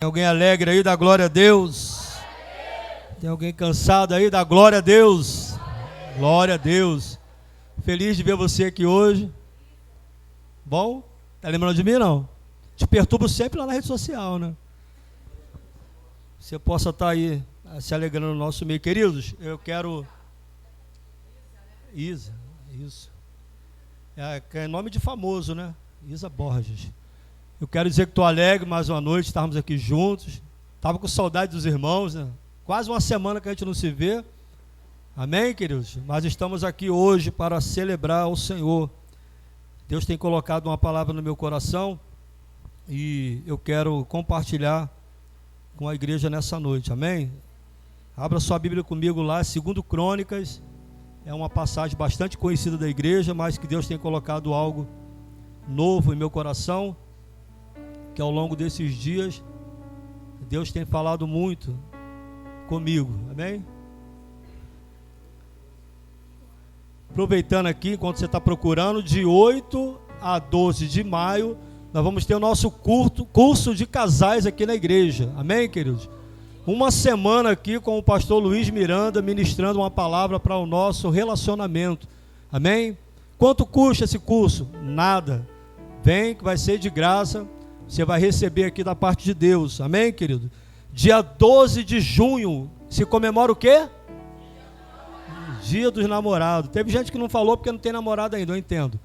Tem alguém alegre aí? Dá glória a Deus. Tem alguém cansado aí? Dá glória a Deus. Glória a Deus. Feliz de ver você aqui hoje. Bom? Tá lembrando de mim, não? Te perturbo sempre lá na rede social, né? Você possa estar aí se alegrando no nosso meio. Queridos, eu quero... Isa, isso. É nome de famoso, né? Isa Borges. Eu quero dizer que estou alegre mais uma noite, estarmos aqui juntos. Estava com saudade dos irmãos, né? Quase uma semana que a gente não se vê. Amém, queridos? Mas estamos aqui hoje para celebrar o Senhor. Deus tem colocado uma palavra no meu coração e eu quero compartilhar com a igreja nessa noite. Amém? Abra sua Bíblia comigo lá, 2 Crônicas. É uma passagem bastante conhecida da igreja, mas que Deus tem colocado algo novo em meu coração, que ao longo desses dias Deus tem falado muito comigo. Amém? Aproveitando aqui, enquanto você está procurando, de 8 a 12 de maio, nós vamos ter o nosso curso de casais aqui na igreja. Amém, queridos? Uma semana aqui com o pastor Luiz Miranda, ministrando uma palavra para o nosso relacionamento. Amém? Quanto custa esse curso? Nada. Vem, que vai ser de graça. Você vai receber aqui da parte de Deus. Amém, querido? Dia 12 de junho, se comemora o quê? Dia dos namorados. Teve gente que não falou porque não tem namorado ainda, eu entendo.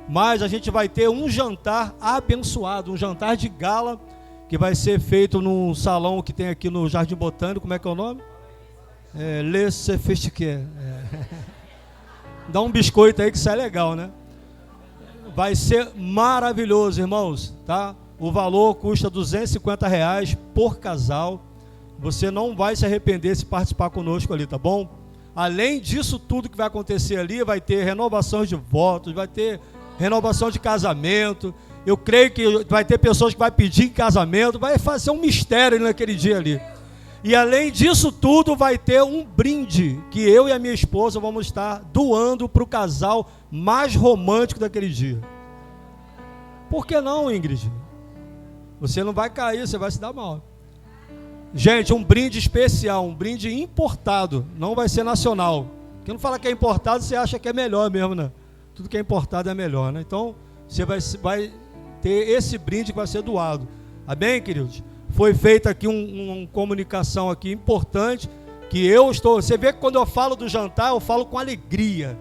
Mas a gente vai ter um jantar abençoado, um jantar de gala, que vai ser feito num salão que tem aqui no Jardim Botânico. Como é que é o nome? Le Sophistiqué. Dá um biscoito aí que isso é legal, né? Vai ser maravilhoso, irmãos, tá? O valor custa R$250 por casal. Você não vai se arrepender se participar conosco ali, tá bom? Além disso tudo que vai acontecer ali, vai ter renovação de votos, vai ter renovação de casamento. Eu creio que vai ter pessoas que vão pedir em casamento, vai fazer um mistério naquele dia ali. E além disso tudo, vai ter um brinde que eu e a minha esposa vamos estar doando para o casal mais romântico daquele dia. Por que não, Ingrid? Você não vai cair, você vai se dar mal. Gente, um brinde especial, um brinde importado, não vai ser nacional. Quem não fala que é importado, você acha que é melhor mesmo, né? Tudo que é importado é melhor, né? Então, você vai ter esse brinde que vai ser doado. Amém, queridos? Foi feita aqui uma comunicação aqui importante, que eu estou... Você vê que quando eu falo do jantar, eu falo com alegria,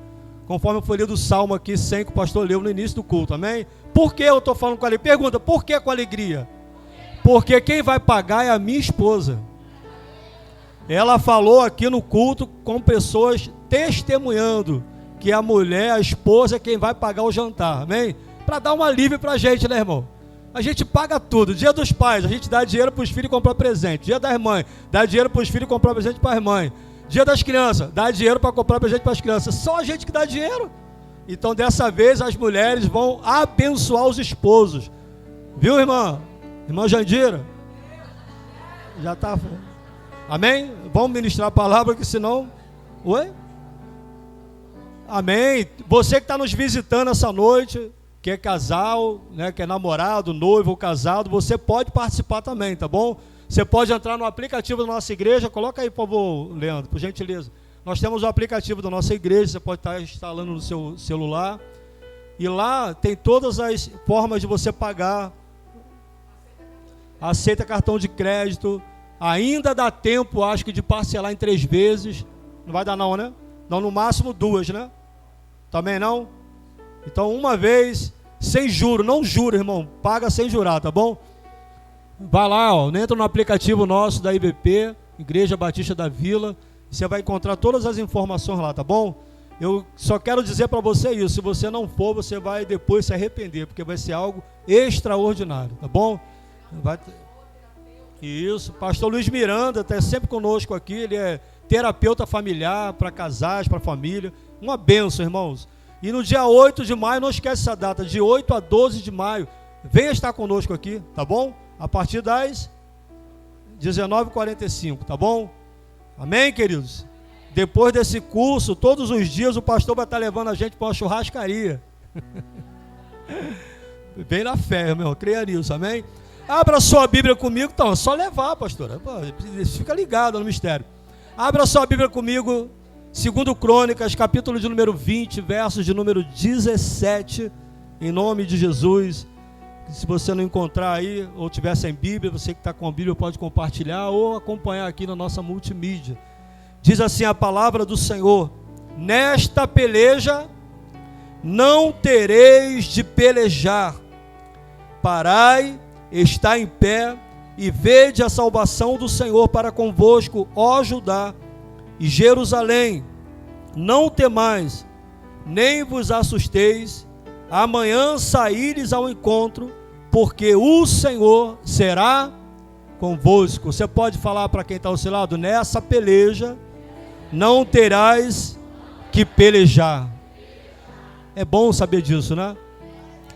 conforme eu falei do Salmo aqui, 100, que o pastor leu no início do culto, amém? Por que eu estou falando com alegria? Pergunta, por que com alegria? Porque quem vai pagar é a minha esposa. Ela falou aqui no culto com pessoas testemunhando que a mulher, a esposa, é quem vai pagar o jantar, amém? Para dar um alívio para a gente, né, irmão? A gente paga tudo. Dia dos pais, a gente dá dinheiro para os filhos comprar presente. Dia das mães, dá dinheiro para os filhos comprar presente para as mães. Dia das crianças, dá dinheiro para comprar presente para as crianças. Só a gente que dá dinheiro. Então, dessa vez, as mulheres vão abençoar os esposos. Viu, irmã? Irmã Jandira? Já está. Amém? Vamos ministrar a palavra, que senão... Oi? Amém? Você que está nos visitando essa noite, que é casal, né, que é namorado, noivo ou casado, você pode participar também, tá bom? Você pode entrar no aplicativo da nossa igreja. Coloca aí, por favor, Leandro, por gentileza. Nós temos o aplicativo da nossa igreja, você pode estar instalando no seu celular. E lá tem todas as formas de você pagar. Aceita cartão de crédito. Ainda dá tempo, acho que, de parcelar em 3 vezes. Não vai dar não, né? Não, no máximo 2, né? Também não? Então, uma vez, sem juro. Não juro, irmão. Paga sem jurar, tá bom? Vai lá, ó, entra no aplicativo nosso da IBP, Igreja Batista da Vila. Você vai encontrar todas as informações lá, tá bom? Eu só quero dizer para você isso. Se você não for, você vai depois se arrepender, porque vai ser algo extraordinário, tá bom? Isso, pastor Luiz Miranda está sempre conosco aqui. Ele é terapeuta familiar para casais, para família. Uma bênção, irmãos. E no dia 8 de maio, não esquece essa data, de 8 a 12 de maio, venha estar conosco aqui, tá bom? A partir das 19h45, tá bom? Amém, queridos? Depois desse curso, todos os dias o pastor vai estar levando a gente para uma churrascaria. Bem na fé, meu, creia nisso, amém? Abra sua Bíblia comigo. Então, é só levar, pastora. Fica ligado no mistério. Abra sua Bíblia comigo. 2 Crônicas, capítulo de número 20, versos de número 17. Em nome de Jesus. Se você não encontrar aí, ou tiver sem Bíblia, você que está com a Bíblia pode compartilhar ou acompanhar aqui na nossa multimídia. Diz assim a palavra do Senhor: nesta peleja não tereis de pelejar. Parai, está em pé, e vede a salvação do Senhor para convosco, ó Judá e Jerusalém. Não temais, nem vos assusteis. Amanhã saíres ao encontro, porque o Senhor será convosco. Você pode falar para quem está ao seu lado: nessa peleja não terás que pelejar. É bom saber disso, né?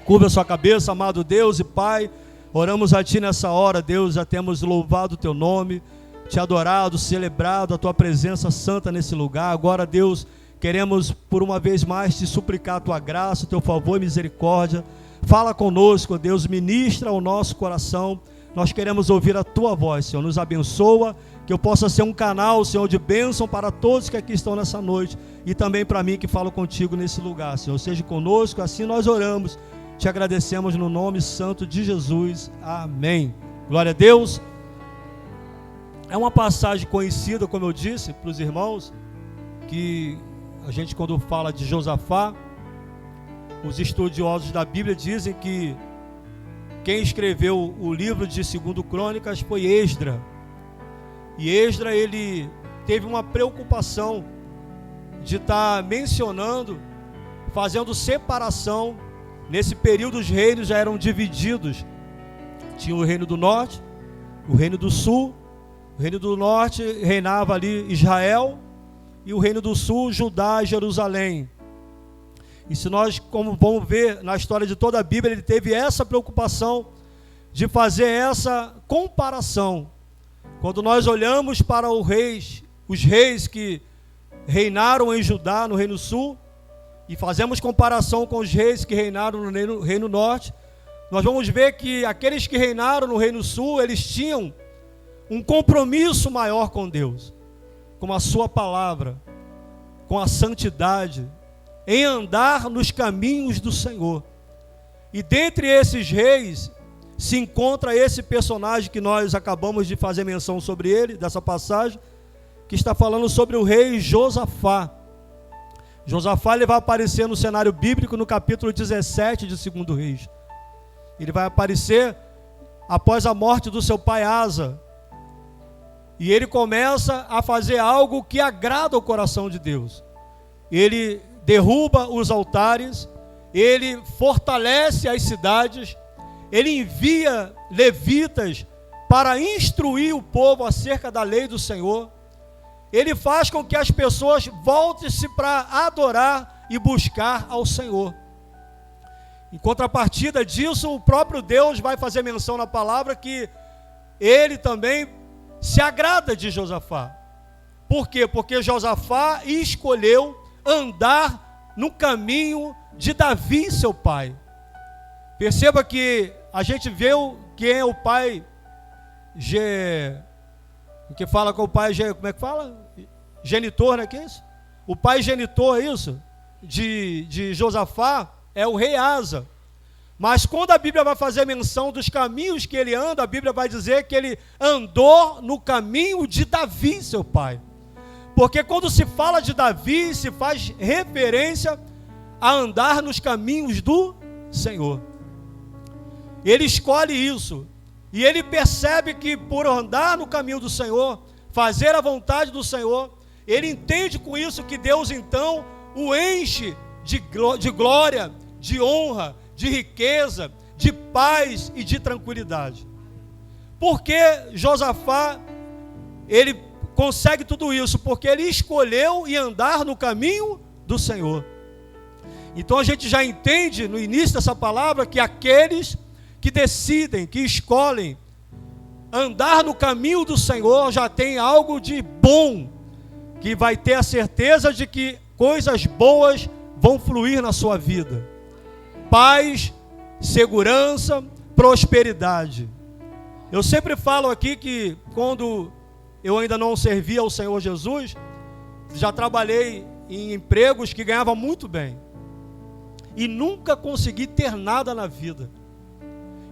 Curva a sua cabeça, amado Deus e Pai. Oramos a Ti nessa hora, Deus. Já temos louvado o Teu nome, Te adorado, celebrado a Tua presença santa nesse lugar. Agora, Deus, queremos por uma vez mais Te suplicar a Tua graça, o Teu favor e misericórdia. Fala conosco, Deus, ministra o nosso coração. Nós queremos ouvir a Tua voz, Senhor. Nos abençoa, que eu possa ser um canal, Senhor, de bênção para todos que aqui estão nessa noite e também para mim que falo contigo nesse lugar, Senhor. Seja conosco, assim nós oramos. Te agradecemos no nome santo de Jesus. Amém. Glória a Deus. É uma passagem conhecida, como eu disse para os irmãos, que a gente, quando fala de Josafá, os estudiosos da Bíblia dizem que quem escreveu o livro de 2 Crônicas foi Esdra. E Esdra, ele teve uma preocupação de estar mencionando, fazendo separação. Nesse período os reinos já eram divididos. Tinha o reino do norte, o reino do sul. O reino do norte reinava ali Israel, e o reino do sul, Judá e Jerusalém. E se nós, como vamos ver na história de toda a Bíblia, ele teve essa preocupação de fazer essa comparação. Quando nós olhamos para os reis que reinaram em Judá, no reino sul, e fazemos comparação com os reis que reinaram no reino norte, nós vamos ver que aqueles que reinaram no reino sul, eles tinham um compromisso maior com Deus, com a sua palavra, com a santidade, em andar nos caminhos do Senhor. E dentre esses reis se encontra esse personagem que nós acabamos de fazer menção sobre ele, dessa passagem, que está falando sobre o rei Josafá. Josafá, ele vai aparecer no cenário bíblico no capítulo 17 de 2 Reis. Ele vai aparecer após a morte do seu pai Asa. E ele começa a fazer algo que agrada o coração de Deus. Ele derruba os altares, ele fortalece as cidades, ele envia levitas para instruir o povo acerca da lei do Senhor. Ele faz com que as pessoas voltem-se para adorar e buscar ao Senhor. Em contrapartida disso, o próprio Deus vai fazer menção na palavra que ele também se agrada de Josafá. Por quê? Porque Josafá escolheu andar no caminho de Davi, seu pai. Perceba que a gente vê quem é o pai, que fala com o pai, como é que fala? Genitor, não é que é isso? O pai genitor, é isso? De Josafá é o rei Asa. Mas quando a Bíblia vai fazer menção dos caminhos que ele anda, a Bíblia vai dizer que ele andou no caminho de Davi, seu pai. Porque quando se fala de Davi, se faz referência a andar nos caminhos do Senhor. Ele escolhe isso. E ele percebe que por andar no caminho do Senhor, fazer a vontade do Senhor, ele entende com isso que Deus então o enche de glória, de honra, de riqueza, de paz e de tranquilidade. Porque Josafá, ele consegue tudo isso? Porque ele escolheu e andar no caminho do Senhor. Então a gente já entende no início dessa palavra que aqueles que decidem, que escolhem andar no caminho do Senhor já tem algo de bom, que vai ter a certeza de que coisas boas vão fluir na sua vida. Paz, segurança, prosperidade. Eu sempre falo aqui que quando eu ainda não servia ao Senhor Jesus, já trabalhei em empregos que ganhava muito bem. E nunca consegui ter nada na vida.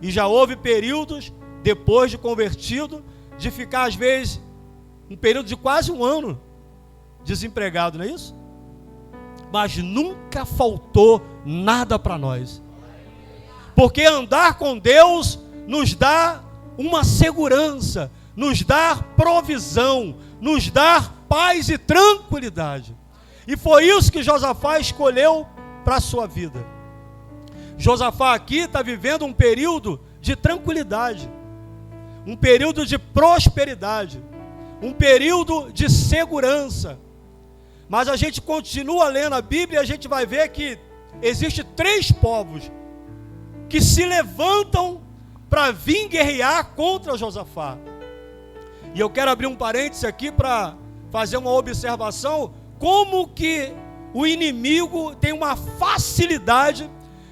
E já houve períodos, depois de convertido, de ficar às vezes, um período de quase um ano, desempregado, não é isso? Mas nunca faltou nada para nós. Porque andar com Deus nos dá uma segurança, nos dá provisão, nos dá paz e tranquilidade. E foi isso que Josafá escolheu para a sua vida. Josafá aqui está vivendo um período de tranquilidade, um período de prosperidade, um período de segurança. Mas a gente continua lendo a Bíblia e a gente vai ver que existem 3 povos que se levantam para vir guerrear contra Josafá. E eu quero abrir um parêntese aqui para fazer uma observação, como que o inimigo tem uma facilidade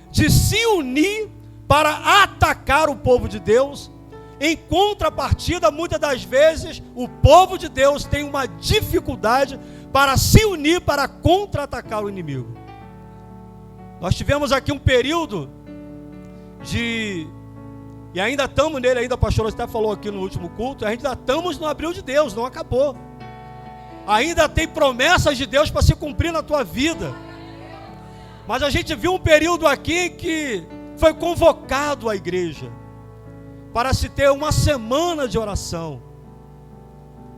de se unir para atacar o povo de Deus. Em contrapartida, muitas das vezes, o povo de Deus tem uma dificuldade para se unir para contra-atacar o inimigo. Nós tivemos aqui um período e ainda estamos nele, ainda a pastora até falou aqui no último culto, a gente ainda estamos no abril de Deus, não acabou. Ainda tem promessas de Deus para se cumprir na tua vida. Mas a gente viu um período aqui que foi convocado a igreja para se ter uma semana de oração.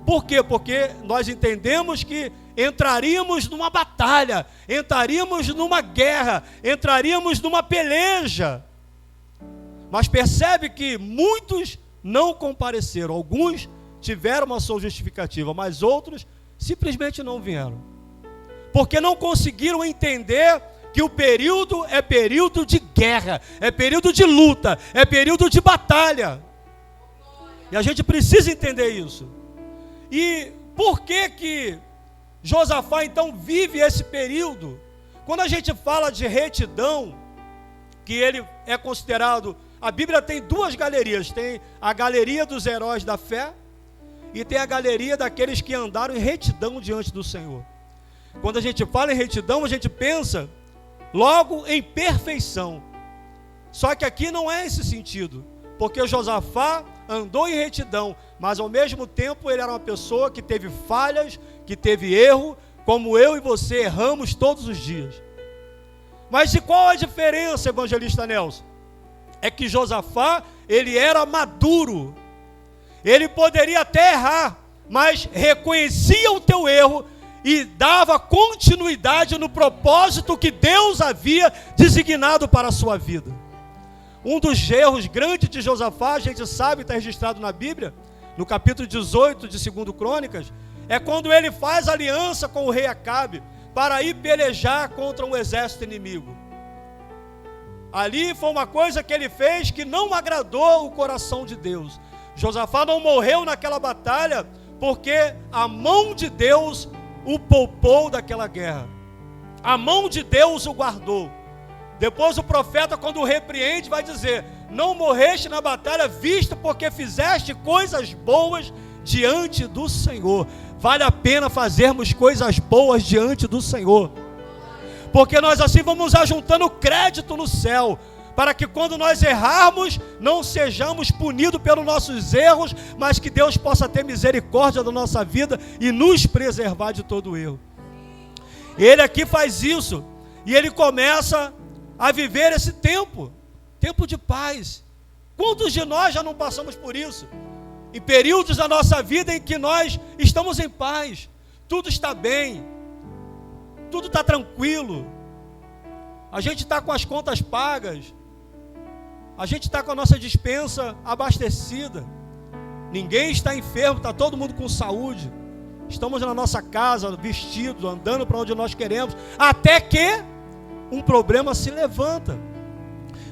Por quê? Porque nós entendemos que entraríamos numa batalha, entraríamos numa guerra, entraríamos numa peleja. Mas percebe que muitos não compareceram. Alguns tiveram uma sua justificativa, mas outros simplesmente não vieram. Porque não conseguiram entender que o período é período de guerra, é período de luta, é período de batalha. E a gente precisa entender isso. E por que Josafá então vive esse período? Quando a gente fala de retidão, que ele é considerado, a Bíblia tem 2 galerias, tem a galeria dos heróis da fé e tem a galeria daqueles que andaram em retidão diante do Senhor. Quando a gente fala em retidão, a gente pensa logo em perfeição. Só que aqui não é esse sentido, porque Josafá andou em retidão, mas ao mesmo tempo ele era uma pessoa que teve falhas, que teve erro, como eu e você erramos todos os dias. Mas de qual a diferença, evangelista Nelson? É que Josafá, ele era maduro. Ele poderia até errar, mas reconhecia o teu erro e dava continuidade no propósito que Deus havia designado para a sua vida. Um dos erros grandes de Josafá, a gente sabe, está registrado na Bíblia, no capítulo 18 de 2 Crônicas, é quando ele faz aliança com o rei Acabe para ir pelejar contra um exército inimigo. Ali foi uma coisa que ele fez que não agradou o coração de Deus. Josafá não morreu naquela batalha porque a mão de Deus o poupou daquela guerra. A mão de Deus o guardou. Depois o profeta, quando o repreende, vai dizer: não morreste na batalha, visto porque fizeste coisas boas diante do Senhor. Vale a pena fazermos coisas boas diante do Senhor, porque nós assim vamos ajuntando crédito no céu, para que quando nós errarmos, não sejamos punidos pelos nossos erros, mas que Deus possa ter misericórdia da nossa vida e nos preservar de todo erro. Ele aqui faz isso, e ele começa a viver esse tempo de paz. Quantos de nós já não passamos por isso? Em períodos da nossa vida em que nós estamos em paz, tudo está bem, tudo está tranquilo, a gente está com as contas pagas, a gente está com a nossa despensa abastecida, ninguém está enfermo, está todo mundo com saúde, estamos na nossa casa, vestidos, andando para onde nós queremos, até que um problema se levanta.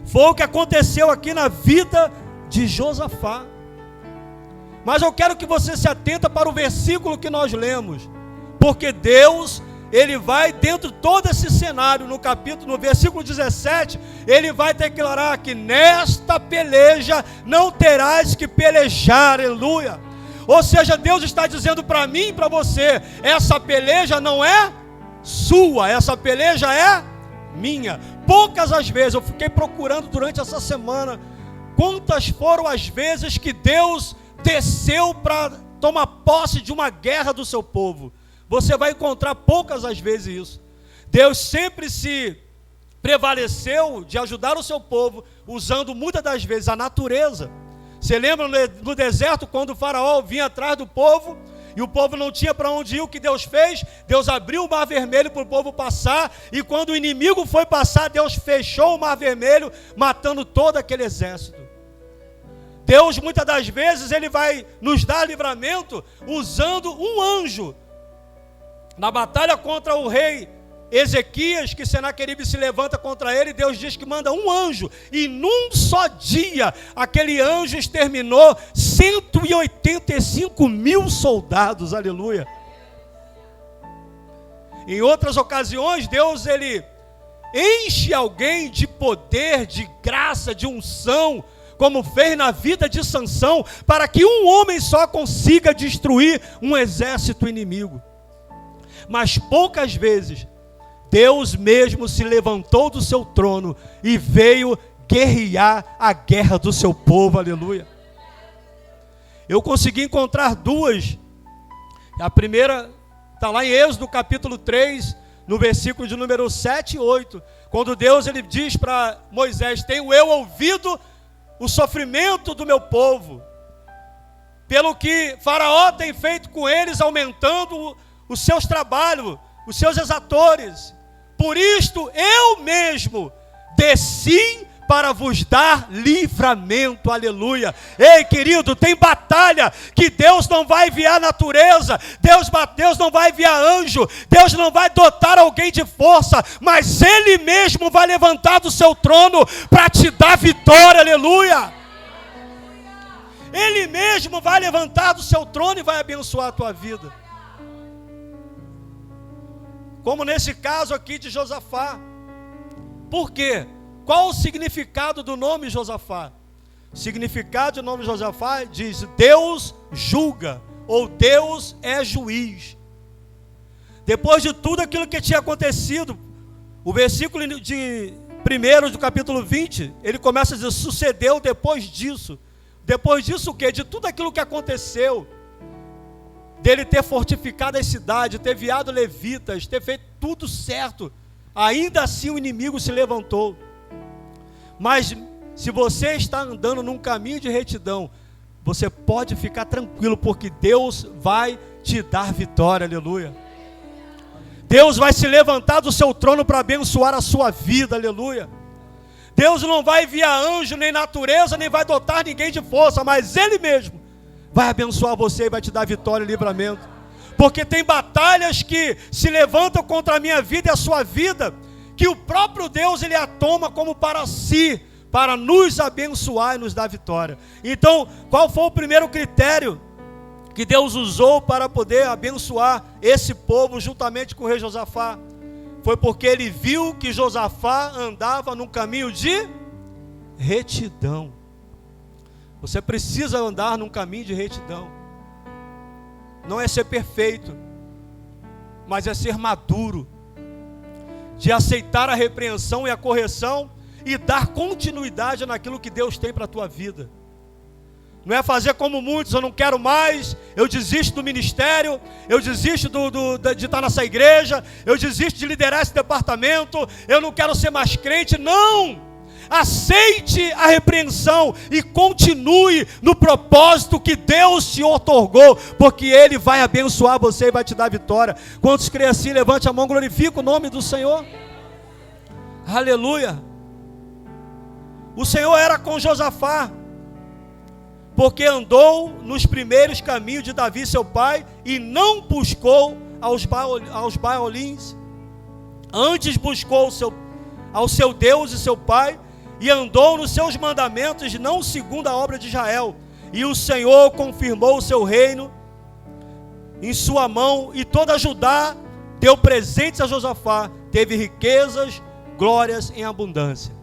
Foi o que aconteceu aqui na vida de Josafá. Mas eu quero que você se atenta para o versículo que nós lemos, porque Deus ele vai, dentro de todo esse cenário, no versículo 17, ele vai declarar que nesta peleja não terás que pelejar, aleluia. Ou seja, Deus está dizendo para mim e para você, essa peleja não é sua, essa peleja é minha. Poucas as vezes, eu fiquei procurando durante essa semana, quantas foram as vezes que Deus desceu para tomar posse de uma guerra do seu povo. Você vai encontrar poucas as vezes isso. Deus sempre se prevaleceu de ajudar o seu povo, usando muitas das vezes a natureza. Você lembra no deserto, quando o faraó vinha atrás do povo, e o povo não tinha para onde ir, o que Deus fez? Deus abriu o mar vermelho para o povo passar, e quando o inimigo foi passar, Deus fechou o mar vermelho, matando todo aquele exército. Deus, muitas das vezes, ele vai nos dar livramento, usando um anjo. Na batalha contra o rei Ezequias, que Senaqueribe se levanta contra ele, Deus diz que manda um anjo, e num só dia, aquele anjo exterminou 185 mil soldados, aleluia. Em outras ocasiões, Deus, ele enche alguém de poder, de graça, de unção, como fez na vida de Sansão, para que um homem só consiga destruir um exército inimigo. Mas poucas vezes, Deus mesmo se levantou do seu trono e veio guerrear a guerra do seu povo, aleluia. Eu consegui encontrar duas. A primeira está lá em Êxodo capítulo 3, no versículo de número 7 e 8, quando Deus ele diz para Moisés: tenho eu ouvido o sofrimento do meu povo, pelo que Faraó tem feito com eles, aumentando os seus trabalhos, os seus exatores. Por isto eu mesmo desci para vos dar livramento, aleluia. Ei, querido, tem batalha que Deus não vai enviar natureza, Deus não vai enviar anjo, Deus não vai dotar alguém de força, mas Ele mesmo vai levantar do seu trono para te dar vitória, aleluia. Ele mesmo vai levantar do seu trono e vai abençoar a tua vida. Como nesse caso aqui de Josafá. Por quê? Qual o significado do nome Josafá? O significado do nome Josafá diz: Deus julga, ou Deus é juiz. Depois de tudo aquilo que tinha acontecido, o versículo de 1 do capítulo 20, ele começa a dizer: sucedeu depois disso. Depois disso o quê? De tudo aquilo que aconteceu, dele ter fortificado a cidade, ter enviado levitas, ter feito tudo certo, ainda assim o inimigo se levantou. Mas se você está andando num caminho de retidão, você pode ficar tranquilo, porque Deus vai te dar vitória, aleluia. Deus vai se levantar do seu trono para abençoar a sua vida, aleluia. Deus não vai enviar anjo, nem natureza, nem vai dotar ninguém de força, mas Ele mesmo vai abençoar você e vai te dar vitória e livramento. Porque tem batalhas que se levantam contra a minha vida e a sua vida, que o próprio Deus ele a toma como para si, para nos abençoar e nos dar vitória. Então, qual foi o primeiro critério que Deus usou para poder abençoar esse povo juntamente com o rei Josafá? Foi porque ele viu que Josafá andava num caminho de retidão. Você precisa andar num caminho de retidão. Não é ser perfeito, mas é ser maduro, de aceitar a repreensão e a correção e dar continuidade naquilo que Deus tem para a tua vida. Não é fazer como muitos: eu não quero mais, eu desisto do ministério, eu desisto de estar nessa igreja, eu desisto de liderar esse departamento, eu não quero ser mais crente. Não! Aceite a repreensão e continue no propósito que Deus te otorgou, porque Ele vai abençoar você e vai te dar vitória. Quantos creem assim? Levante a mão, glorifica o nome do Senhor. Aleluia. O Senhor era com Josafá, porque andou nos primeiros caminhos de Davi seu pai, e não buscou aos Baalins. Antes buscou ao seu Deus e seu pai, e andou nos seus mandamentos, não segundo a obra de Israel. E o Senhor confirmou o seu reino em sua mão, e toda Judá deu presentes a Josafá, teve riquezas, glórias em abundância.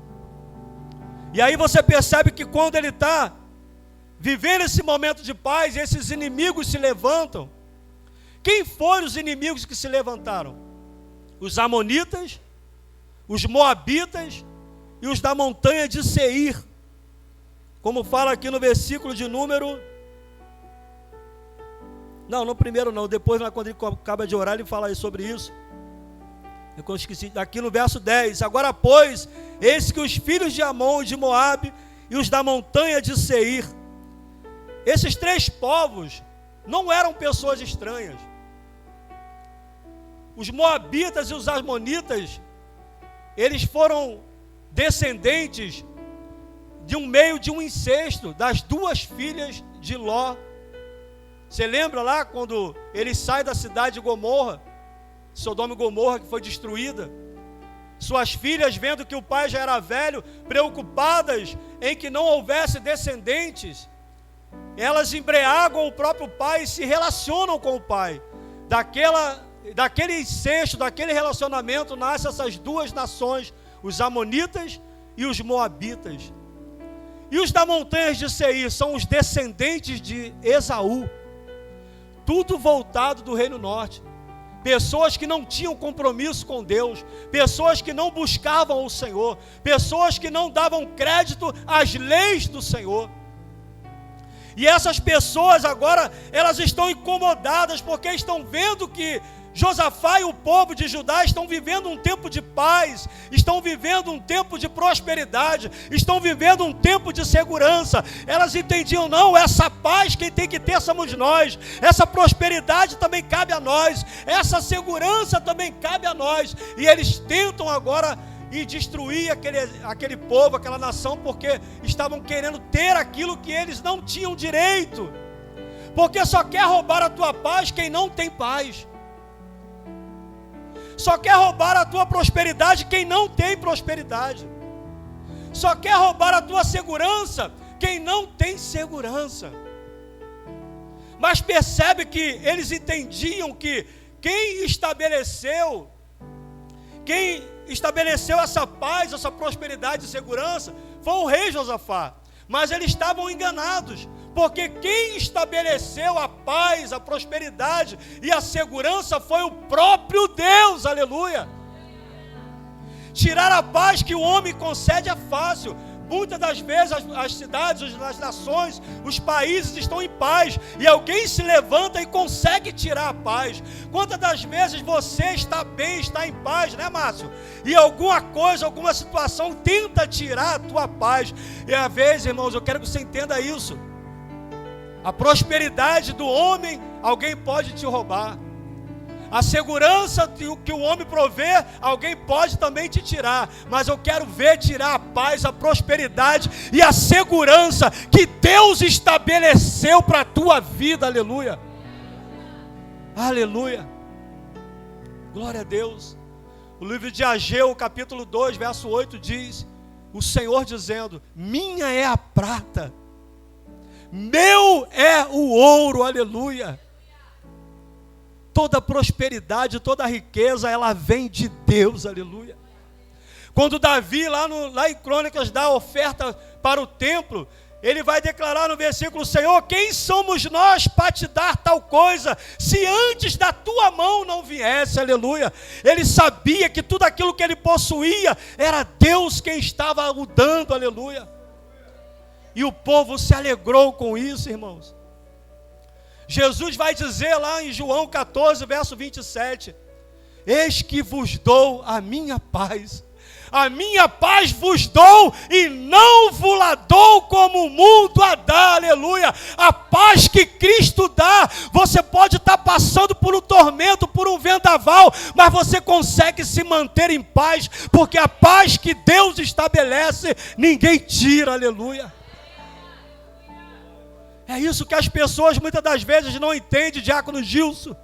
E aí você percebe que quando ele está vivendo esse momento de paz, esses inimigos se levantam. Quem foram os inimigos que se levantaram? Os amonitas, os moabitas e os da montanha de Seir. Como fala aqui no versículo de número... Não, no primeiro não, depois quando ele acaba de orar ele fala aí sobre isso. Eu esqueci, aqui no verso 10. Agora pois, eis que os filhos de Amon e de Moabe e os da montanha de Seir, esses três povos não eram pessoas estranhas. Os moabitas e os amonitas, eles foram descendentes de um meio de um incesto das duas filhas de Ló. Você lembra lá quando ele sai da cidade de Gomorra, Sodoma e Gomorra, que foi destruída? Suas filhas, vendo que o pai já era velho, preocupadas em que não houvesse descendentes, elas embriagam o próprio pai e se relacionam com o pai. Daquele incesto, daquele relacionamento, nascem essas duas nações, os amonitas e os moabitas. E os da montanha de Seir são os descendentes de Esaú, tudo voltado do Reino Norte. Pessoas que não tinham compromisso com Deus, pessoas que não buscavam o Senhor, pessoas que não davam crédito às leis do Senhor. E essas pessoas agora, elas estão incomodadas porque estão vendo que Josafá e o povo de Judá estão vivendo um tempo de paz, estão vivendo um tempo de prosperidade, estão vivendo um tempo de segurança. Elas entendiam, não, essa paz quem tem que ter somos nós, essa prosperidade também cabe a nós, essa segurança também cabe a nós. E eles tentam agora ir destruir aquele povo, aquela nação, porque estavam querendo ter aquilo que eles não tinham direito, porque só quer roubar a tua paz quem não tem paz. Só quer roubar a tua prosperidade quem não tem prosperidade. Só quer roubar a tua segurança quem não tem segurança. Mas percebe que eles entendiam que quem estabeleceu essa paz, essa prosperidade e segurança foi o rei Josafá. Mas eles estavam enganados, porque quem estabeleceu a paz, a prosperidade e a segurança foi o próprio Deus, aleluia. Tirar a paz que o homem concede é fácil. Muitas das vezes as cidades, as nações, os países estão em paz e alguém se levanta e consegue tirar a paz. Quantas das vezes você está bem, está em paz, né, Márcio? E alguma coisa, alguma situação tenta tirar a tua paz. E às vezes, irmãos, eu quero que você entenda isso. A prosperidade do homem, alguém pode te roubar. A segurança que o homem provê, alguém pode também te tirar. Mas eu quero ver tirar a paz, a prosperidade e a segurança que Deus estabeleceu para a tua vida, aleluia. Aleluia. Glória a Deus. O livro de Ageu, capítulo 2, verso 8 diz, o Senhor dizendo, minha é a prata, meu é o ouro, aleluia. Toda prosperidade, toda riqueza, ela vem de Deus, aleluia. Quando Davi, lá em Crônicas, dá a oferta para o templo, ele vai declarar no versículo, Senhor, quem somos nós para te dar tal coisa, se antes da tua mão não viesse, aleluia. Ele sabia que tudo aquilo que ele possuía, era Deus quem estava o dando, aleluia. E o povo se alegrou com isso, irmãos. Jesus vai dizer lá em João 14, verso 27, eis que vos dou a minha paz vos dou e não vos la dou como o mundo a dá, aleluia. A paz que Cristo dá, você pode estar passando por um tormento, por um vendaval, mas você consegue se manter em paz, porque a paz que Deus estabelece, ninguém tira, aleluia. É isso que as pessoas muitas das vezes não entendem, diácono Gilson.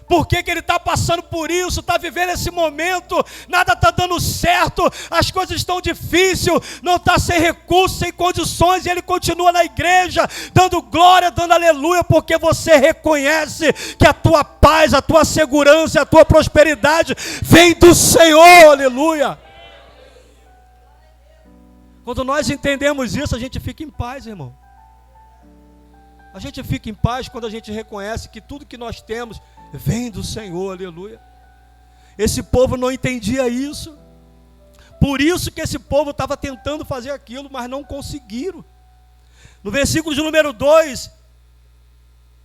Por que ele está passando por isso, está vivendo esse momento, nada está dando certo, as coisas estão difíceis, não está sem recursos, sem condições, e ele continua na igreja, dando glória, dando aleluia, porque você reconhece que a tua paz, a tua segurança, a tua prosperidade vem do Senhor, aleluia. Quando nós entendemos isso, a gente fica em paz, irmão. A gente fica em paz quando a gente reconhece que tudo que nós temos vem do Senhor, aleluia. Esse povo não entendia isso. Por isso que esse povo estava tentando fazer aquilo, mas não conseguiram. No versículo de número 2,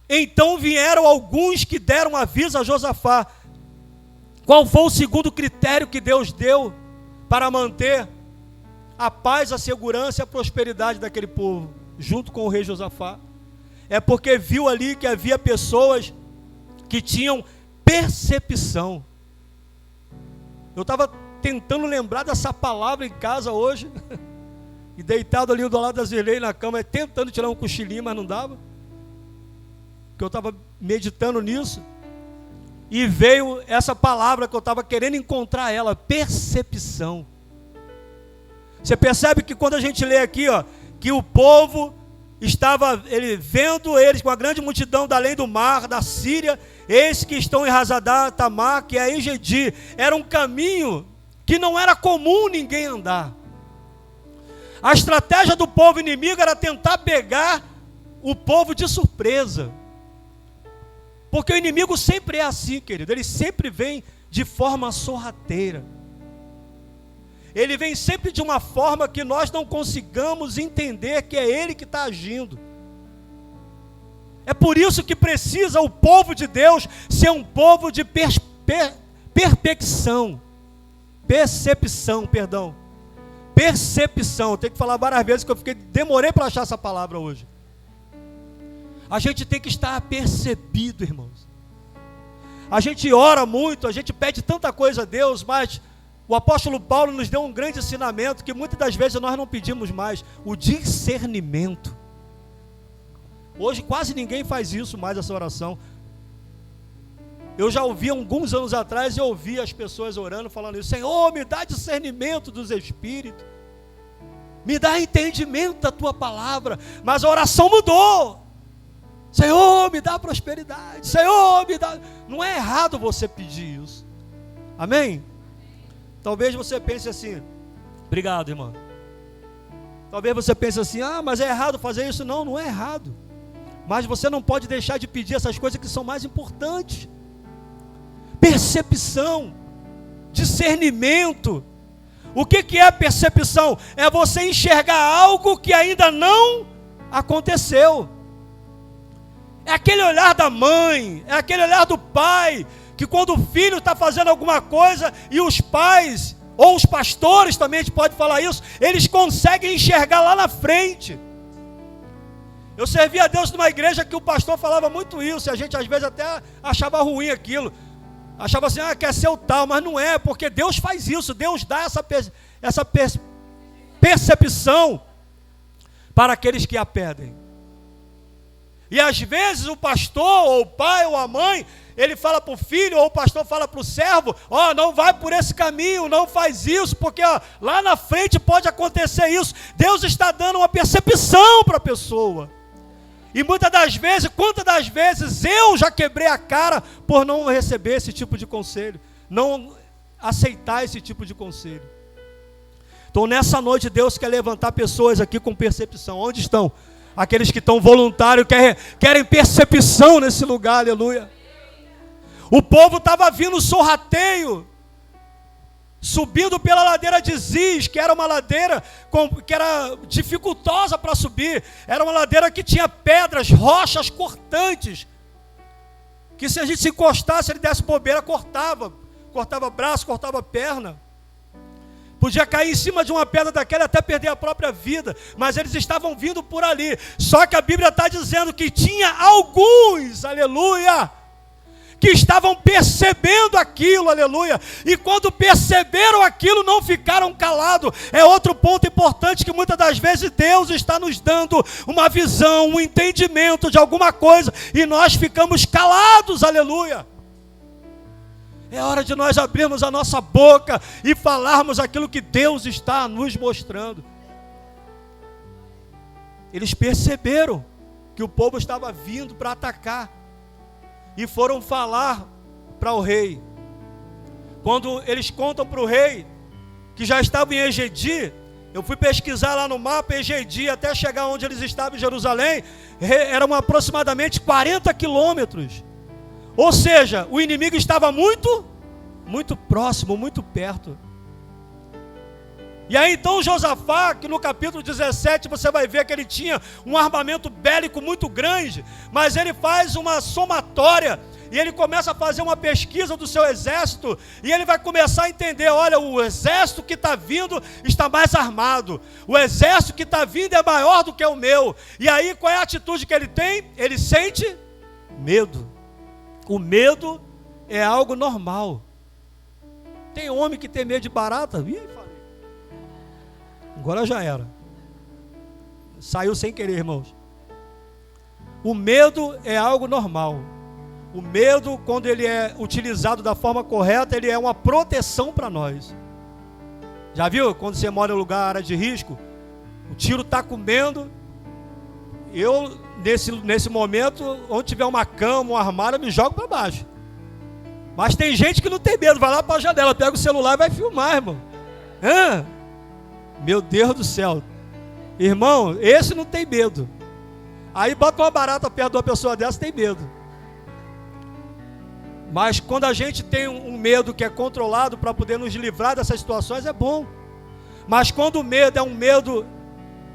então vieram alguns que deram aviso a Josafá. Qual foi o segundo critério que Deus deu para manter a paz, a segurança e a prosperidade daquele povo, junto com o rei Josafá? É porque viu ali que havia pessoas que tinham percepção. Eu estava tentando lembrar dessa palavra em casa hoje, e deitado ali do lado da Zirlei na cama, tentando tirar um cochilinho, mas não dava, porque eu estava meditando nisso, e veio essa palavra que eu estava querendo encontrar ela, percepção. Você percebe que quando a gente lê aqui, ó, que o povo estava vendo eles com a grande multidão da além do mar, da Síria, eis que estão em Hazadá Tamar, que é em Gedi. Era um caminho que não era comum ninguém andar. A estratégia do povo inimigo era tentar pegar o povo de surpresa. Porque o inimigo sempre é assim, querido. Ele sempre vem de forma sorrateira. Ele vem sempre de uma forma que nós não consigamos entender que é ele que está agindo. É por isso que precisa o povo de Deus ser um povo de percepção. Percepção. Eu tenho que falar várias vezes que demorei para achar essa palavra hoje. A gente tem que estar apercebido, irmãos. A gente ora muito, a gente pede tanta coisa a Deus, mas o apóstolo Paulo nos deu um grande ensinamento que muitas das vezes nós não pedimos mais, o discernimento. Hoje quase ninguém faz isso mais, essa oração. Eu já ouvi alguns anos atrás, eu ouvi as pessoas orando, falando isso: Senhor, me dá discernimento dos espíritos, me dá entendimento da tua palavra. Mas a oração mudou. Senhor, me dá prosperidade, Senhor, me dá. Não é errado você pedir isso, amém? Talvez você pense assim, obrigado, irmão. Talvez você pense assim, mas é errado fazer isso. Não, não é errado. Mas você não pode deixar de pedir essas coisas que são mais importantes. Percepção, discernimento. O que é percepção? É você enxergar algo que ainda não aconteceu. É aquele olhar da mãe, é aquele olhar do pai, que quando o filho está fazendo alguma coisa e os pais, ou os pastores também, a gente pode falar isso, eles conseguem enxergar lá na frente. Eu servi a Deus numa igreja que o pastor falava muito isso, e a gente às vezes até achava ruim aquilo. Achava assim, quer ser o tal, mas não é, porque Deus faz isso, Deus dá essa percepção para aqueles que a pedem. E às vezes o pastor, ou o pai, ou a mãe, ele fala para o filho, ou o pastor fala para o servo: não vai por esse caminho, não faz isso, porque lá na frente pode acontecer isso. Deus está dando uma percepção para a pessoa. E muitas das vezes, quantas das vezes eu já quebrei a cara por não receber esse tipo de conselho, não aceitar esse tipo de conselho. Então nessa noite Deus quer levantar pessoas aqui com percepção. Onde estão? Aqueles que estão voluntários, querem percepção nesse lugar, aleluia. O povo estava vindo sorrateio, subindo pela ladeira de Ziz, que era uma ladeira que era dificultosa para subir. Era uma ladeira que tinha pedras, rochas cortantes, que se a gente se encostasse, ele desse bobeira, cortava braço, cortava perna. Podia cair em cima de uma pedra daquela e até perder a própria vida. Mas eles estavam vindo por ali. Só que a Bíblia está dizendo que tinha alguns, aleluia, que estavam percebendo aquilo, aleluia. E quando perceberam aquilo, não ficaram calados. É outro ponto importante, que muitas das vezes Deus está nos dando uma visão, um entendimento de alguma coisa, e nós ficamos calados, aleluia. É hora de nós abrirmos a nossa boca e falarmos aquilo que Deus está nos mostrando. Eles perceberam que o povo estava vindo para atacar e foram falar para o rei. Quando eles contam para o rei que já estavam em Engedi, eu fui pesquisar lá no mapa, Engedi até chegar onde eles estavam em Jerusalém, eram aproximadamente 40 quilômetros. Ou seja, o inimigo estava muito próximo, muito perto. E aí então Josafá, que no capítulo 17 você vai ver que ele tinha um armamento bélico muito grande, mas ele faz uma somatória, e ele começa a fazer uma pesquisa do seu exército, e ele vai começar a entender, olha, o exército que está vindo está mais armado, o exército que está vindo é maior do que o meu. E aí qual é a atitude que ele tem? Ele sente medo. O medo é algo normal. Tem homem que tem medo de barata? Ih, falei. Agora já era. Saiu sem querer, irmãos. O medo é algo normal. O medo, quando ele é utilizado da forma correta, ele é uma proteção para nós. Já viu? Quando você mora em um lugar, área de risco, o tiro está comendo. Eu, nesse momento, onde tiver uma cama, um armário, eu me jogo para baixo. Mas tem gente que não tem medo, vai lá para a janela, pega o celular e vai filmar, irmão. Meu Deus do céu. Irmão, esse não tem medo. Aí bota uma barata perto de uma pessoa dessa, tem medo. Mas quando a gente tem um medo que é controlado para poder nos livrar dessas situações, é bom. Mas quando o medo é um medo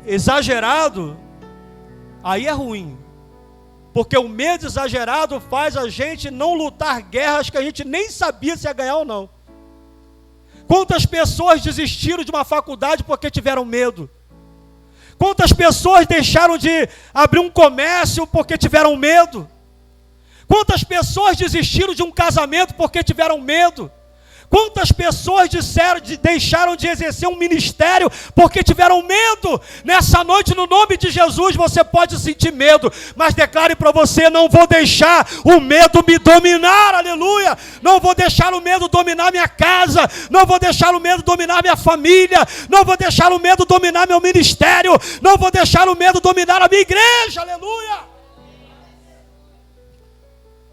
exagerado, aí é ruim. Porque o medo exagerado faz a gente não lutar guerras que a gente nem sabia se ia ganhar ou não. Quantas pessoas desistiram de uma faculdade porque tiveram medo? Quantas pessoas deixaram de abrir um comércio porque tiveram medo? Quantas pessoas desistiram de um casamento porque tiveram medo? Quantas pessoas deixaram de exercer um ministério porque tiveram medo? Nessa noite, no nome de Jesus, você pode sentir medo, mas declare para você: não vou deixar o medo me dominar, aleluia. Não vou deixar o medo dominar minha casa, não vou deixar o medo dominar minha família, não vou deixar o medo dominar meu ministério, não vou deixar o medo dominar a minha igreja, aleluia.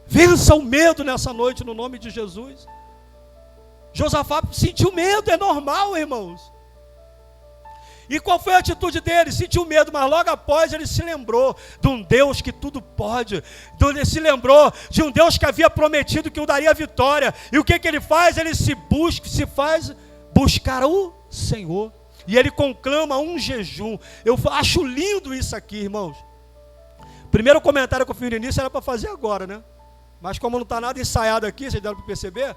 Vença o medo nessa noite, no nome de Jesus. Josafá sentiu medo, é normal, irmãos. E qual foi a atitude dele? Sentiu medo, mas logo após ele se lembrou de um Deus que tudo pode. Ele se lembrou de um Deus que havia prometido que o daria vitória. E o que ele faz? Ele se faz buscar o Senhor. E ele conclama um jejum. Eu acho lindo isso aqui, irmãos. Primeiro comentário que eu fiz no início era para fazer agora, né? Mas como não está nada ensaiado aqui, vocês deram para perceber?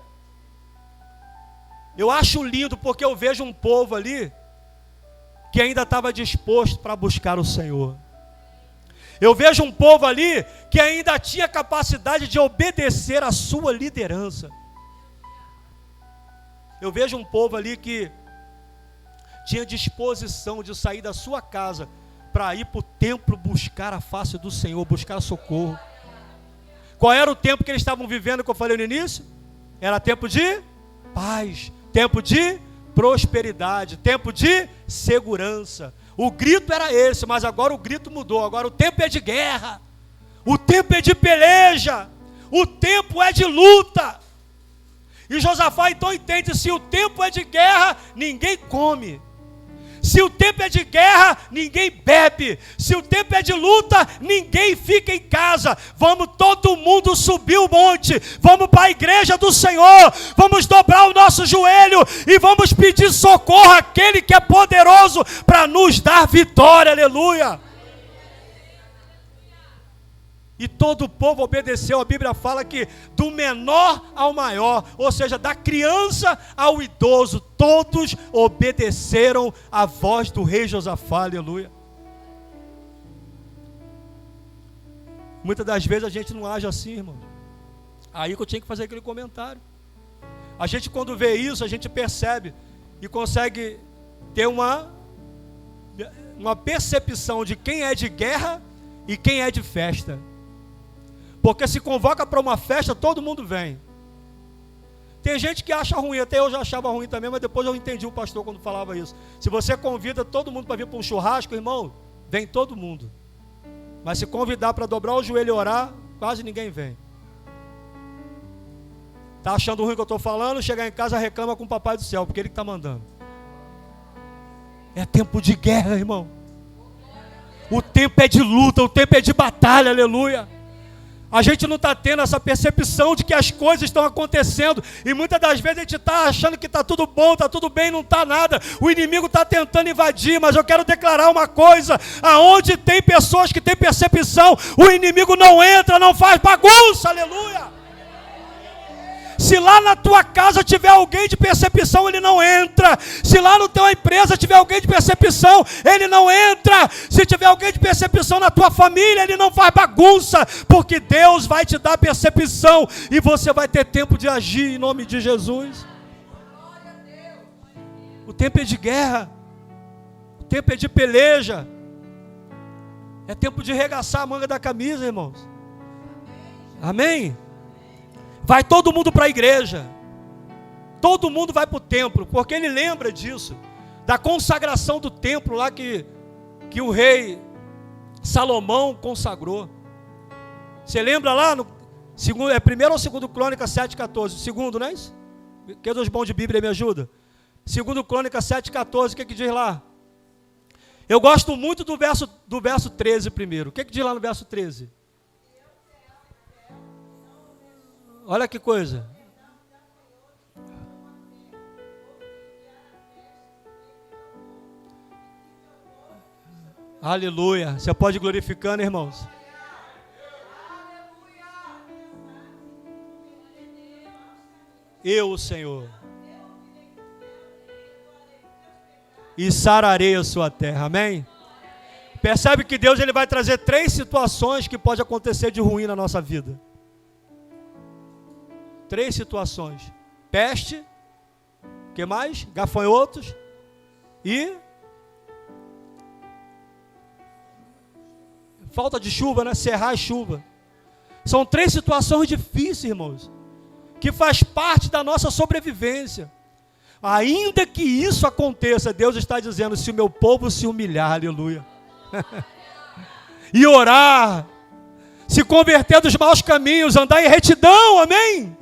Eu acho lindo porque eu vejo um povo ali que ainda estava disposto para buscar o Senhor. Eu vejo um povo ali que ainda tinha capacidade de obedecer à sua liderança. Eu vejo um povo ali que tinha disposição de sair da sua casa para ir para o templo buscar a face do Senhor, buscar socorro. Qual era o tempo que eles estavam vivendo, que eu falei no início? Era tempo de paz, tempo de prosperidade, tempo de segurança. O grito era esse, mas agora o grito mudou. Agora o tempo é de guerra, o tempo é de peleja, o tempo é de luta. E Josafá então entende: se o tempo é de guerra, ninguém come. Se o tempo é de guerra, ninguém bebe. Se o tempo é de luta, ninguém fica em casa. Vamos todo mundo subir o monte. Vamos para a igreja do Senhor. Vamos dobrar o nosso joelho e vamos pedir socorro àquele que é poderoso para nos dar vitória. Aleluia. E todo o povo obedeceu. A Bíblia fala que do menor ao maior, ou seja, da criança ao idoso, todos obedeceram à voz do rei Josafá, aleluia. Muitas das vezes a gente não age assim, irmão. Aí que eu tinha que fazer aquele comentário. A gente, quando vê isso, a gente percebe e consegue ter uma percepção de quem é de guerra e quem é de festa. Porque se convoca para uma festa, todo mundo vem. Tem gente que acha ruim, até eu já achava ruim também, mas depois eu entendi o pastor quando falava isso. Se você convida todo mundo para vir para um churrasco, irmão, vem todo mundo. Mas se convidar para dobrar o joelho e orar, quase ninguém vem. Está achando ruim o que eu estou falando? Chegar em casa reclama com o papai do céu, porque ele que está mandando. É tempo de guerra, irmão. O tempo é de luta, o tempo é de batalha, aleluia. A gente não está tendo essa percepção de que as coisas estão acontecendo. E muitas das vezes a gente está achando que está tudo bom, está tudo bem, não está nada. O inimigo está tentando invadir, mas eu quero declarar uma coisa. Aonde tem pessoas que têm percepção, o inimigo não entra, não faz bagunça, aleluia. Se lá na tua casa tiver alguém de percepção, ele não entra. Se lá na tua empresa tiver alguém de percepção, ele não entra. Se tiver alguém de percepção na tua família, ele não faz bagunça, porque Deus vai te dar percepção e você vai ter tempo de agir em nome de Jesus. O tempo é de guerra, o tempo é de peleja, é tempo de regaçar a manga da camisa, irmãos. Amém? Vai todo mundo para a igreja, todo mundo vai para o templo, porque ele lembra disso, da consagração do templo lá que o rei Salomão consagrou. Você lembra lá, no segundo, primeiro ou segundo Crônicas 7,14? Segundo, não é isso? Quem dos bons de Bíblia me ajuda? Segundo Crônicas 7,14, o que diz lá? Eu gosto muito do verso 13 primeiro. O que diz lá no verso 13? Olha que coisa. Aleluia. Você pode ir glorificando, irmãos. Eu, Senhor, e sararei a sua terra. Amém? Percebe que Deus ele vai trazer 3 situações que pode acontecer de ruim na nossa vida. 3 situações: peste, que mais? Gafanhotos e falta de chuva, né? Cerrar chuva. São 3 situações difíceis, irmãos, que faz parte da nossa sobrevivência. Ainda que isso aconteça, Deus está dizendo: se o meu povo se humilhar, aleluia, e orar, se converter dos maus caminhos, andar em retidão, amém?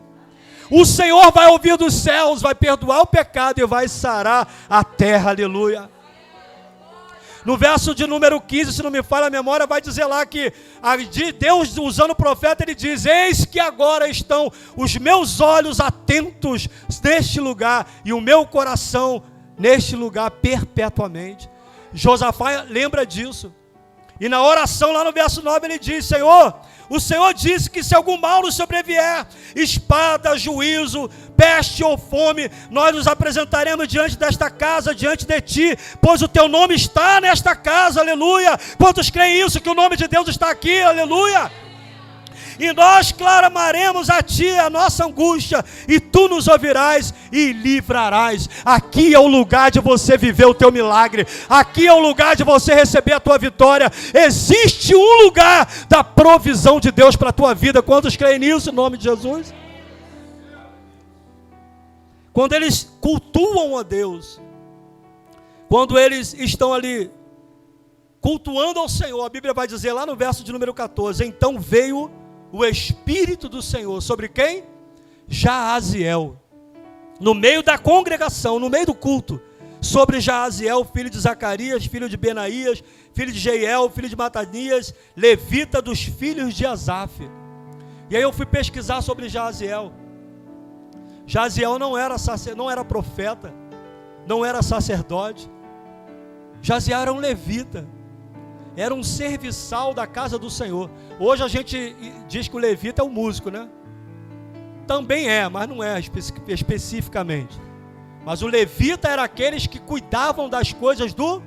O Senhor vai ouvir dos céus, vai perdoar o pecado e vai sarar a terra, aleluia. No verso de número 15, se não me falha a memória, vai dizer lá que Deus, usando o profeta, ele diz: eis que agora estão os meus olhos atentos neste lugar e o meu coração neste lugar perpetuamente. Josafá lembra disso. E na oração lá no verso 9 ele diz: Senhor, o Senhor disse que se algum mal nos sobrevier, espada, juízo, peste ou fome, nós nos apresentaremos diante desta casa, diante de ti, pois o teu nome está nesta casa, aleluia. Quantos creem isso, que o nome de Deus está aqui, aleluia? E nós clamaremos a ti a nossa angústia, e tu nos ouvirás e livrarás. Aqui é o lugar de você viver o teu milagre, aqui é o lugar de você receber a tua vitória. Existe um lugar da provisão de Deus para a tua vida. Quantos creem nisso em nome de Jesus? Quando eles cultuam a Deus, quando eles estão ali cultuando ao Senhor, a Bíblia vai dizer lá no verso de número 14: então veio o Espírito do Senhor sobre quem? Jaaziel, no meio da congregação, no meio do culto, sobre Jaaziel, filho de Zacarias, filho de Benaías, filho de Jeiel, filho de Matanias, levita dos filhos de Asaf. E aí eu fui pesquisar sobre Jaaziel. Jaaziel não era profeta, não era sacerdote. Jaaziel era um levita, era um serviçal da casa do Senhor. Hoje a gente diz que o levita é o músico, né? Também é, mas não é especificamente. Mas o levita era aqueles que cuidavam das coisas do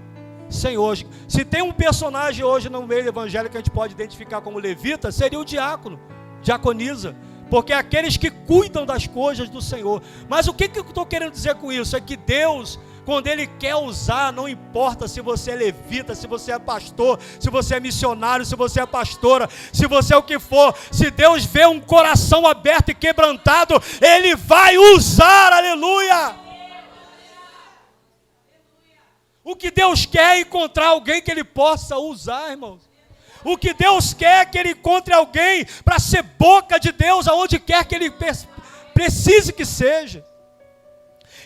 Senhor. Se tem um personagem hoje no meio evangélico que a gente pode identificar como levita, seria o diácono, diaconisa, porque é aqueles que cuidam das coisas do Senhor. Mas o que eu estou querendo dizer com isso? É que Deus Quando Ele quer usar, não importa se você é levita, se você é pastor, se você é missionário, se você é pastora, se você é o que for, se Deus vê um coração aberto e quebrantado, Ele vai usar, aleluia. O que Deus quer é encontrar alguém que Ele possa usar, irmãos. O que Deus quer é que Ele encontre alguém para ser boca de Deus aonde quer que Ele precise que seja.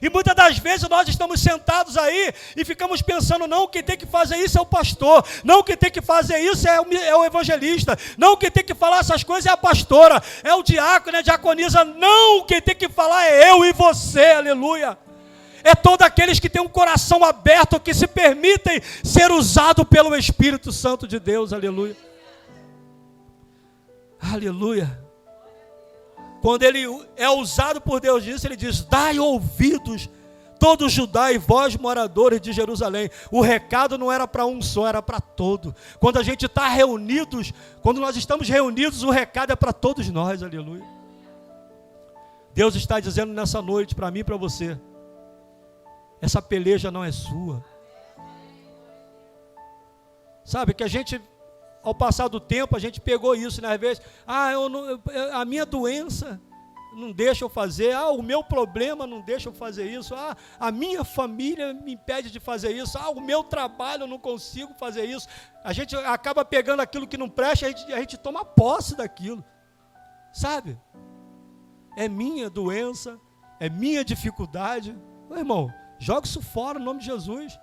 E muitas das vezes nós estamos sentados aí e ficamos pensando, não, quem tem que fazer isso é o pastor, não, quem tem que fazer isso é o evangelista, não, quem tem que falar essas coisas é a pastora, é o diácono, é a diaconisa, não, quem tem que falar é eu e você, aleluia. É todos aqueles que têm um coração aberto, que se permitem ser usados pelo Espírito Santo de Deus, aleluia. Aleluia. Quando ele é usado por Deus nisso, ele diz, dai ouvidos, todo Judá e vós moradores de Jerusalém. O recado não era para um só, era para todo. Quando a gente está reunidos, quando nós estamos reunidos, o recado é para todos nós, aleluia. Deus está dizendo nessa noite, para mim e para você, essa peleja não é sua. Sabe, que a gente, ao passar do tempo, a gente pegou isso, né? Às vezes, a minha doença não deixa eu fazer, o meu problema não deixa eu fazer isso, a minha família me impede de fazer isso, o meu trabalho eu não consigo fazer isso. A gente acaba pegando aquilo que não presta, a gente toma posse daquilo, sabe? É minha doença, é minha dificuldade. Meu irmão, joga isso fora no nome de Jesus.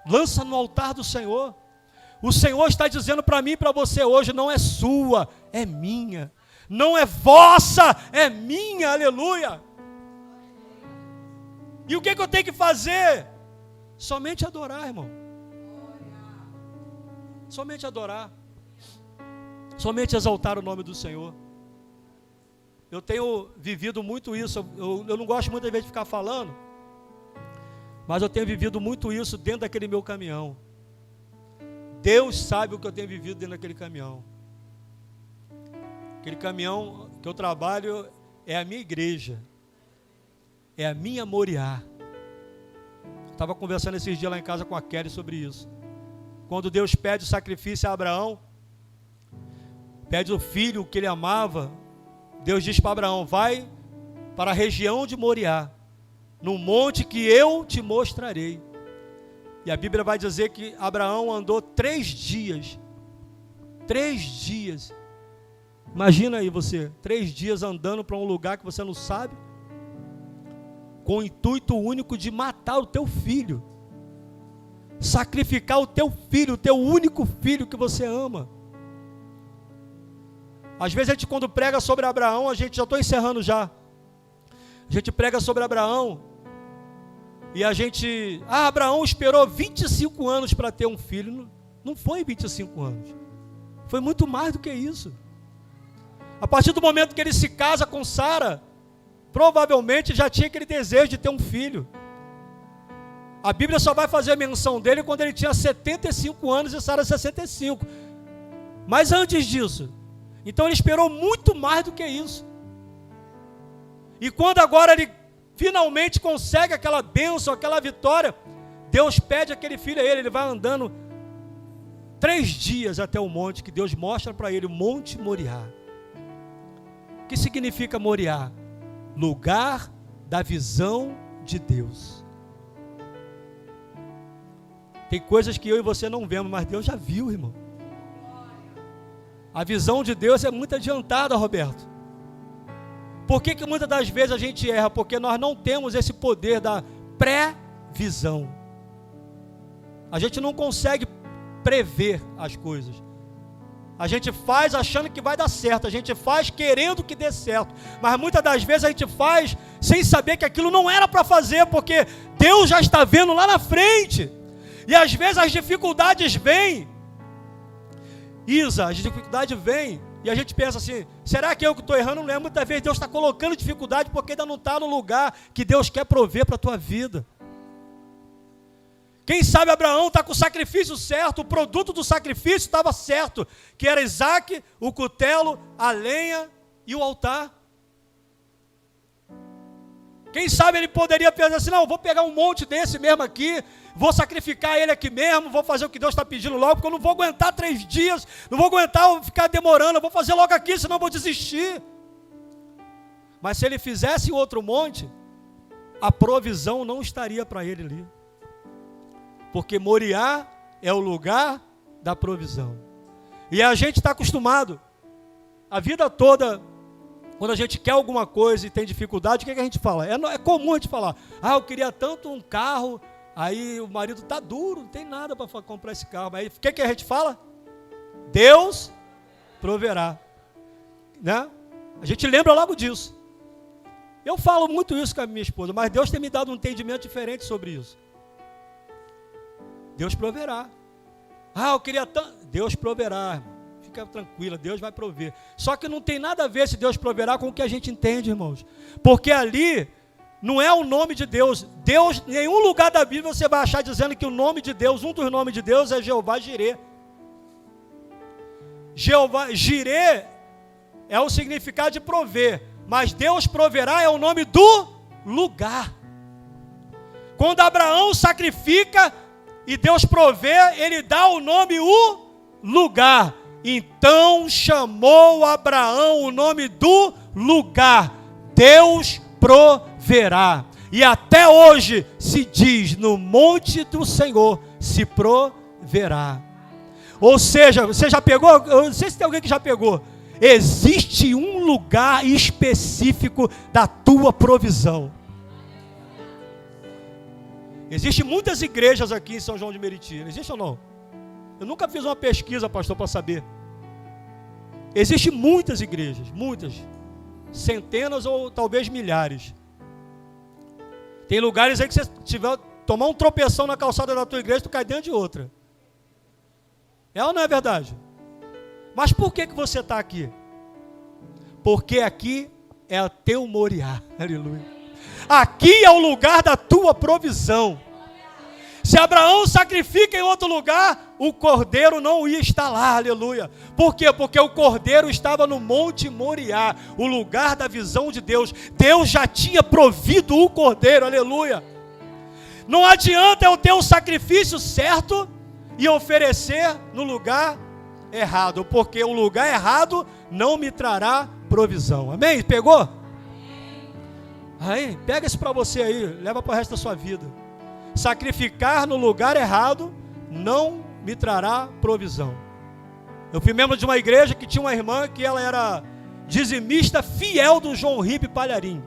Lança no altar do Senhor. O Senhor está dizendo para mim e para você hoje, não é sua, é minha. Não é vossa, é minha, aleluia. E o que eu tenho que fazer? Somente adorar, irmão. Somente adorar. Somente exaltar o nome do Senhor. Eu tenho vivido muito isso. Eu não gosto muitas vezes de ficar falando, mas eu tenho vivido muito isso dentro daquele meu caminhão. Deus sabe o que eu tenho vivido dentro daquele caminhão. Aquele caminhão que eu trabalho é a minha igreja. É a minha Moriá. Estava conversando esses dias lá em casa com a Kelly sobre isso. Quando Deus pede o sacrifício a Abraão, pede o filho que ele amava, Deus diz para Abraão, vai para a região de Moriá, no monte que eu te mostrarei. E a Bíblia vai dizer que Abraão andou 3 dias. 3 dias. Imagina aí você, 3 dias andando para um lugar que você não sabe, com o intuito único de matar o teu filho. Sacrificar o teu filho, o teu único filho que você ama. Às vezes a gente, quando prega sobre Abraão, já estou encerrando já. A gente prega sobre Abraão, e a gente, Abraão esperou 25 anos para ter um filho. Não foi 25 anos, foi muito mais do que isso. A partir do momento que ele se casa com Sara, provavelmente já tinha aquele desejo de ter um filho. A Bíblia só vai fazer menção dele quando ele tinha 75 anos e Sara 65. Mas antes disso, então ele esperou muito mais do que isso. E quando agora ele finalmente consegue aquela bênção, aquela vitória, Deus pede aquele filho a ele, ele vai andando 3 dias até o monte, que Deus mostra para ele, o Monte Moriá. O que significa Moriá? Lugar da visão de Deus. Tem coisas que eu e você não vemos, mas Deus já viu, irmão. A visão de Deus é muito adiantada, Roberto. Por que muitas das vezes a gente erra? Porque nós não temos esse poder da pré-visão. A gente não consegue prever as coisas. A gente faz achando que vai dar certo, a gente faz querendo que dê certo, mas muitas das vezes a gente faz sem saber que aquilo não era para fazer, porque Deus já está vendo lá na frente. E às vezes as dificuldades vêm, as dificuldades vêm, e a gente pensa assim, será que eu que estou errando? Não é, muitas vezes Deus está colocando dificuldade porque ainda não está no lugar que Deus quer prover para a tua vida. Quem sabe Abraão está com o sacrifício certo, o produto do sacrifício estava certo, que era Isaac, o cutelo, a lenha e o altar. Quem sabe ele poderia pensar assim, não, vou pegar um monte desse mesmo aqui, vou sacrificar ele aqui mesmo, vou fazer o que Deus está pedindo logo, porque eu não vou aguentar 3 dias, não vou aguentar ficar demorando, eu vou fazer logo aqui, senão eu vou desistir. Mas se ele fizesse outro monte, a provisão não estaria para ele ali. Porque Moriá é o lugar da provisão. E a gente está acostumado, a vida toda, quando a gente quer alguma coisa e tem dificuldade, o que a gente fala? É comum a gente falar, eu queria tanto um carro, aí o marido está duro, não tem nada para comprar esse carro. Aí o que a gente fala? Deus proverá. Né? A gente lembra logo disso. Eu falo muito isso com a minha esposa, mas Deus tem me dado um entendimento diferente sobre isso. Deus proverá. Eu queria tanto. Deus proverá, irmão. Fica tranquila, Deus vai prover. Só que não tem nada a ver se Deus proverá com o que a gente entende, irmãos. Porque ali não é o nome de Deus. Deus, em nenhum lugar da Bíblia você vai achar dizendo que o nome de Deus, um dos nomes de Deus é Jeová Jirê. Jeová Jirê é o significado de prover. Mas Deus proverá é o nome do lugar. Quando Abraão sacrifica e Deus provê, ele dá o nome, o lugar. Então chamou Abraão o nome do lugar. Deus proverá. E até hoje se diz, no monte do Senhor se proverá. Ou seja, você já pegou? Eu não sei se tem alguém que já pegou. Existe um lugar específico da tua provisão. Existem muitas igrejas aqui em São João de Meriti. Existe ou não? Eu nunca fiz uma pesquisa, pastor, para saber. Existem muitas igrejas, muitas. Centenas ou talvez milhares. Tem lugares aí que você tiver, tomar um tropeção na calçada da tua igreja, tu cai dentro de outra. É ou não é verdade? Mas por que você está aqui? Porque aqui é o teu Moriá. Aleluia. Aqui é o lugar da tua provisão. Se Abraão sacrifica em outro lugar, o cordeiro não ia estar lá, aleluia. Por quê? Porque o cordeiro estava no Monte Moriá, o lugar da visão de Deus. Deus já tinha provido o cordeiro, aleluia. Não adianta eu ter o sacrifício certo e oferecer no lugar errado, porque o lugar errado não me trará provisão. Amém? Pegou? Aí, pega isso para você aí, leva para o resto da sua vida. Sacrificar no lugar errado não me trará provisão. Eu fui membro de uma igreja que tinha uma irmã que ela era dizimista fiel do João Ribe Palharim.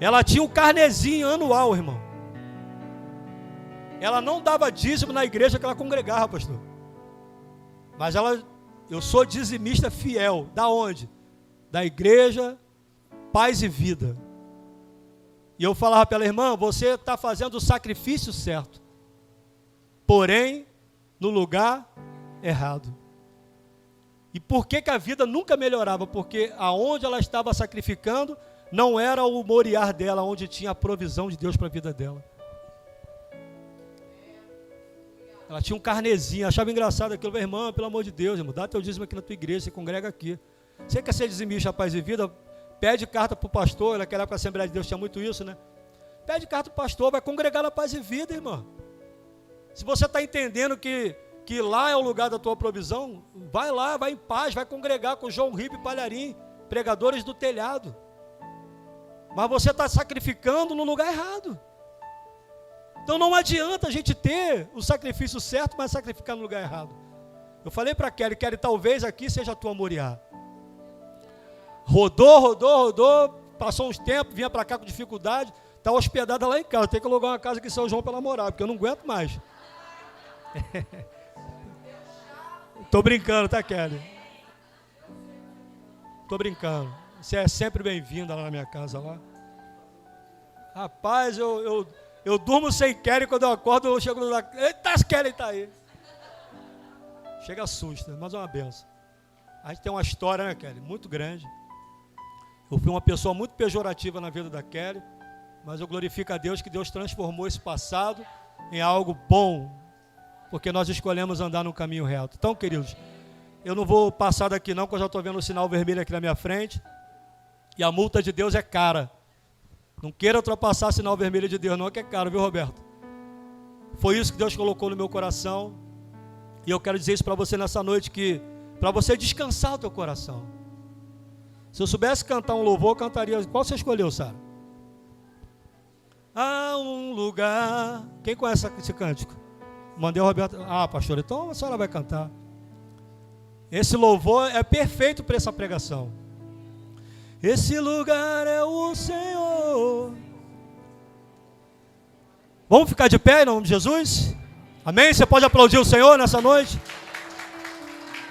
Ela tinha um carnezinho anual, irmão. Ela não dava dízimo na igreja que ela congregava, pastor. Mas eu sou dizimista fiel. Da onde? Da igreja Paz e Vida. E eu falava para ela, irmã, você está fazendo o sacrifício certo, porém, no lugar errado. E por que a vida nunca melhorava? Porque aonde ela estava sacrificando, não era o Moriá dela, onde tinha a provisão de Deus para a vida dela. Ela tinha um carnezinho, achava engraçado aquilo, irmã, pelo amor de Deus, irmão, dá teu dízimo aqui na tua igreja, você congrega aqui. Você quer ser dizimista, Paz e Vida? Pede carta para o pastor, naquela época a Assembleia de Deus tinha muito isso, né? Pede carta para o pastor, vai congregar na Paz e Vida, irmão. Se você está entendendo que lá é o lugar da tua provisão, vai lá, vai em paz, vai congregar com João Ribe Palharim, pregadores do telhado. Mas você está sacrificando no lugar errado. Então não adianta a gente ter o sacrifício certo, mas sacrificar no lugar errado. Eu falei para Kelly, talvez aqui seja a tua Moriá. Rodou, passou uns tempos, vinha para cá com dificuldade, está hospedada lá em casa. Tem que alugar uma casa aqui em São João para ela morar, porque eu não aguento mais. Estou brincando, tá, Kelly? Estou brincando. Você é sempre bem-vinda lá na minha casa lá. Rapaz, eu durmo sem Kelly, quando eu acordo eu chego lá, eita, Kelly está aí. Chega assusta, mas é uma benção. A gente tem uma história, né, Kelly, muito grande. Eu fui uma pessoa muito pejorativa na vida da Kelly, mas eu glorifico a Deus que Deus transformou esse passado em algo bom, porque nós escolhemos andar no caminho reto. Então, queridos, eu não vou passar daqui não, porque eu já estou vendo o sinal vermelho aqui na minha frente, e a multa de Deus é cara. Não queira ultrapassar sinal vermelho de Deus, não, que é caro, viu, Roberto? Foi isso que Deus colocou no meu coração. E eu quero dizer isso para você nessa noite, que para você descansar o teu coração. Se eu soubesse cantar um louvor, eu cantaria. Qual você escolheu, Sara? Há um lugar. Quem conhece esse cântico? Mandei o Roberto. Ah, pastor, então a senhora vai cantar. Esse louvor é perfeito para essa pregação. Esse lugar é o Senhor. Vamos ficar de pé em nome de Jesus? Amém? Você pode aplaudir o Senhor nessa noite?